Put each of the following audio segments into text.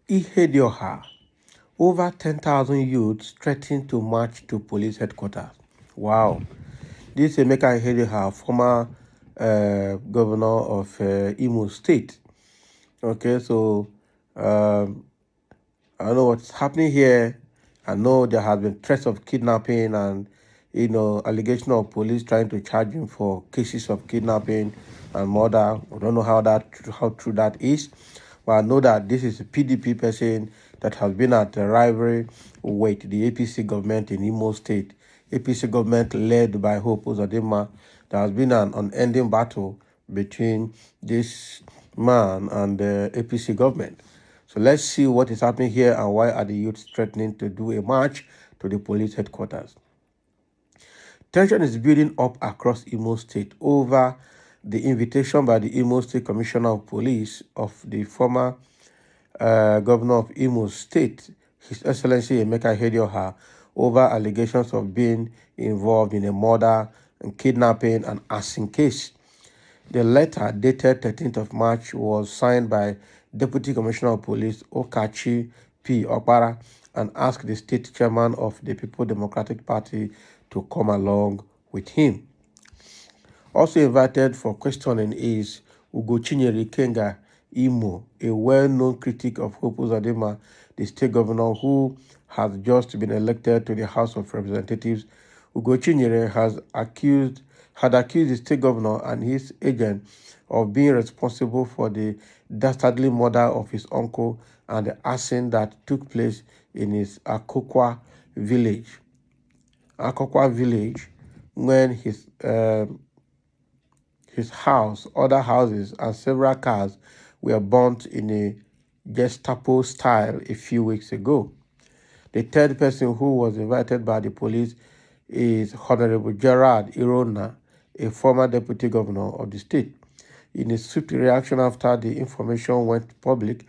Ihedioha. Over 10,000 youths threatened to march to police headquarters. Wow. This is Emeka Ihedioha, former governor of Imo State. Okay, so um, I don't know what's happening here. I know there has been threats of kidnapping and, allegation of police trying to charge him for cases of kidnapping and murder. I don't know how true that is, but I know that this is a PDP person that has been at a rivalry with the APC government in Imo State. APC government led by Hope Uzodinma. There has been an unending battle between this man and the APC government. So let's see what is happening here and why are the youths threatening to do a march to the police headquarters. Tension is building up across Imo State over the invitation by the Imo State Commissioner of Police of the former governor of Imo State, His Excellency Emeka Ihedioha, over allegations of being involved in a murder and kidnapping and arson case. The letter, dated 13th of March, was signed by Deputy Commissioner of Police Okachi P. Okpara and asked the state chairman of the People Democratic Party to come along with him. Also invited for questioning is Ugochinyere Kenga Imo, a well-known critic of Hope Uzodinma, the state governor who has just been elected to the House of Representatives. Ugochinyere had accused the state governor and his agent of being responsible for the dastardly murder of his uncle and the arson that took place in his Akokwa village. When his house, other houses, and several cars were burnt in a Gestapo style a few weeks ago. The third person who was invited by the police is Honorable Gerard Irona, a former deputy governor of the state. In a swift reaction after the information went public,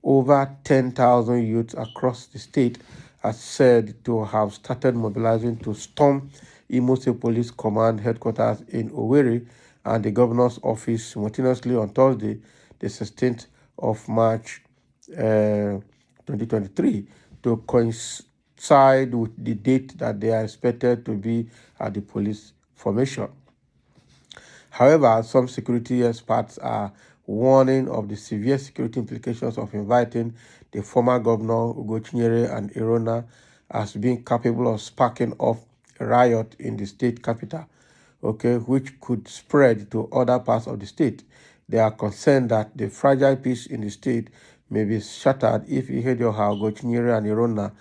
over 10,000 youths across the state are said to have started mobilizing to storm Imo State Police Command headquarters in Owerri and the governor's office simultaneously on Thursday, the 16th of March 2023, to coincide with the date that they are expected to be at the police formation. However, some security experts are warning of the severe security implications of inviting the former governor Ugochinyere and Irona as being capable of sparking off a riot in the state capital, which could spread to other parts of the state. They are concerned that the fragile peace in the state may be shattered if Ihedioha, Ugochinyere, and Irona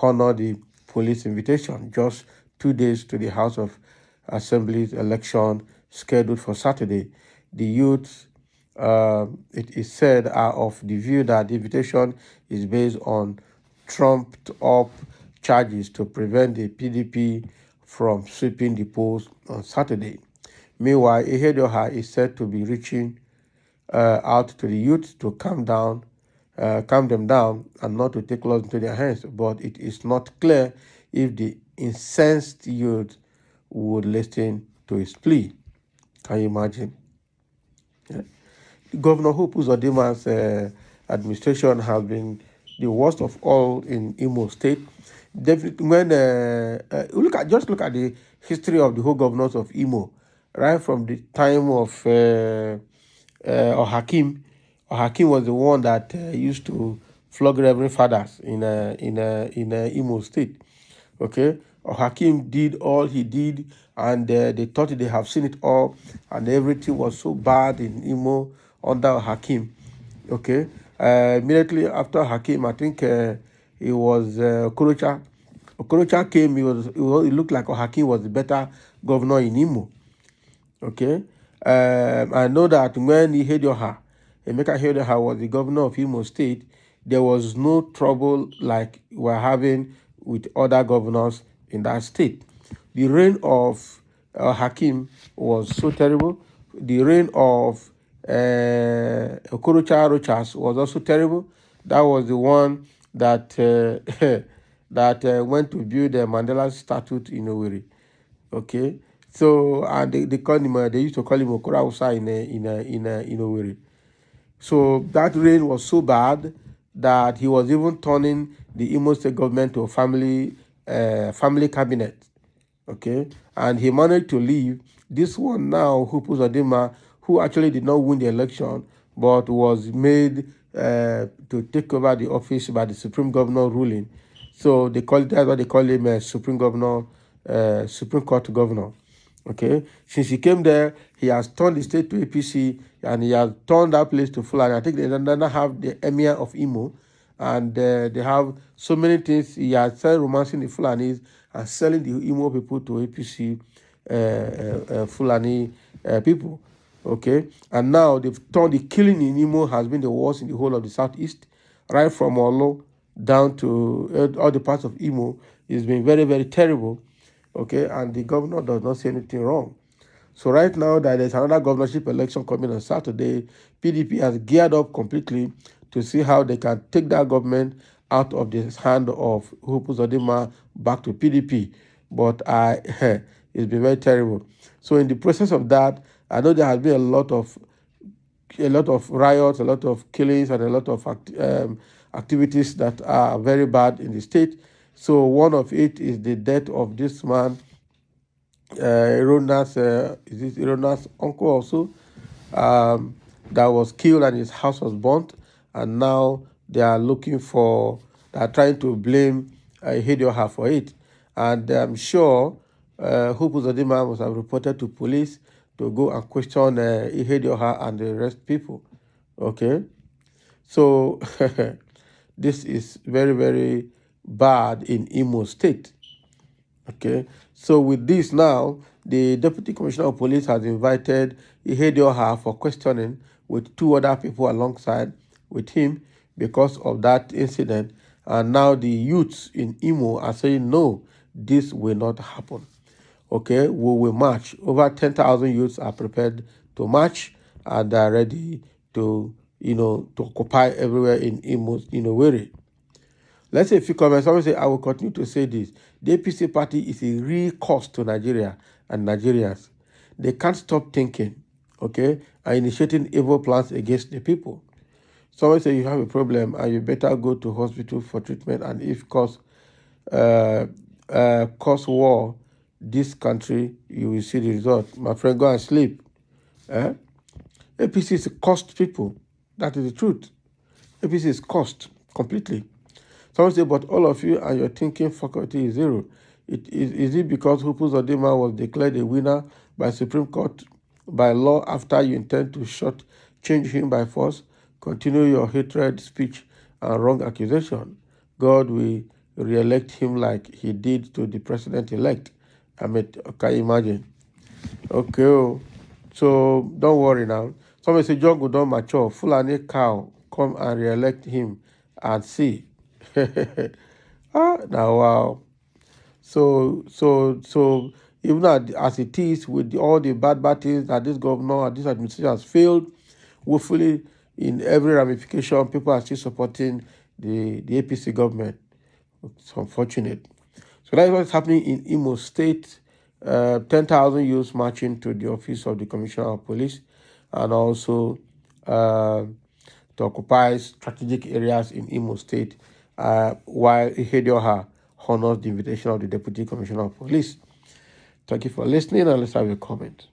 honor the police invitation just 2 days to the House of Assembly's election scheduled for Saturday. The youths, it is said, are of the view that the invitation is based on trumped-up charges to prevent the PDP from sweeping the polls on Saturday. Meanwhile, Ihedioha is said to be reaching out to the youth to calm them down and not to take laws into their hands, but it is not clear if the incensed youth would listen to his plea. Can you imagine? Yeah. Governor Hope Uzodinma's administration has been the worst of all in Imo State. Definitely, when look at the history of the whole governors of Imo, right from the time of Ohakim. Ohakim was the one that used to flog Reverend Fathers in Imo State. Okay, Ohakim did all he did, and they thought they have seen it all, and everything was so bad in Imo under Hakim. Okay, immediately after Hakim, I think it was Okorocha. Okorocha came. It looked like Hakim was the better governor in Imo. Okay, I know that when Emeka Ihedioha was the governor of Imo State, there was no trouble like we're having with other governors in that state. The reign of Hakim was so terrible. The reign of Okorocha Rochas was also terrible. That was the one that that went to build the Mandela statue in Owerri. Okay, So and they call him they used to call him Okora Hausa in Owerri. So that rain was so bad that he was even turning the Imo State government to a family cabinet. Okay, and he managed to leave. This one now, Hupu Zadima, who actually did not win the election, but was made to take over the office by the Supreme Governor ruling. So they call it, that's why they call him Supreme Governor, Supreme Court Governor. Okay, since he came there, he has turned the state to APC and he has turned that place to Fulani. I think they now have the Emir of Imo, and they have so many things. He has started romancing the Fulanis and selling the Imo people to APC Fulani people. Okay, and now they've turned the killing in Imo has been the worst in the whole of the southeast, right from Olo down to all the parts of Imo. It's been very, very terrible. Okay, and the governor does not say anything wrong. So right now that there's another governorship election coming on Saturday, PDP has geared up completely to see how they can take that government out of the hand of Hopu Zodima back to PDP. But it's been very terrible. So in the process of that, I know there has been a lot of riots, a lot of killings, and a lot of activities that are very bad in the state. So one of it is the death of this man, is this Irona's uncle also, that was killed and his house was burnt, and now they are they are trying to blame Ihedioha for it. And I'm sure Hopu Zodima must have reported to police to go and question Ihedioha and the rest people. Okay, so this is very, very bad in Imo State. Okay, so with this now, the Deputy Commissioner of Police has invited Ihedioha for questioning with two other people alongside with him because of that incident. And now the youths in Imo are saying, no, this will not happen. Okay, we will march. Over 10,000 youths are prepared to march and are ready to, to occupy everywhere in Imo, Owerri. Let's say a few comments. Someone say, I will continue to say this. The APC party is a real cost to Nigeria and Nigerians. They can't stop thinking, okay, and initiating evil plans against the people. Someone say you have a problem and you better go to hospital for treatment, and if cause war this country, you will see the result. My friend, go and sleep. Eh? APC is cost people. That is the truth. APC is cost completely. Someone say, but all of you and your thinking faculty is zero. Is it because Hupu Zodima was declared a winner by Supreme Court by law after you intend to change him by force? Continue your hatred speech and wrong accusation. God will re-elect him like he did to the president-elect. I mean, can you imagine? Okay, so don't worry now. Somebody say, John don't mature. Fulani cow, come and re-elect him and see. Now wow. So even as it is with all the bad things that this governor and this administration has failed, woefully in every ramification, people are still supporting the APC government. It's unfortunate. So that's what's happening in Imo State. 10,000 youths marching to the office of the Commissioner of Police, and also to occupy strategic areas in Imo State, while Ihedioha honors the invitation of the Deputy Commissioner of Police. Thank you for listening, and let's have a comment.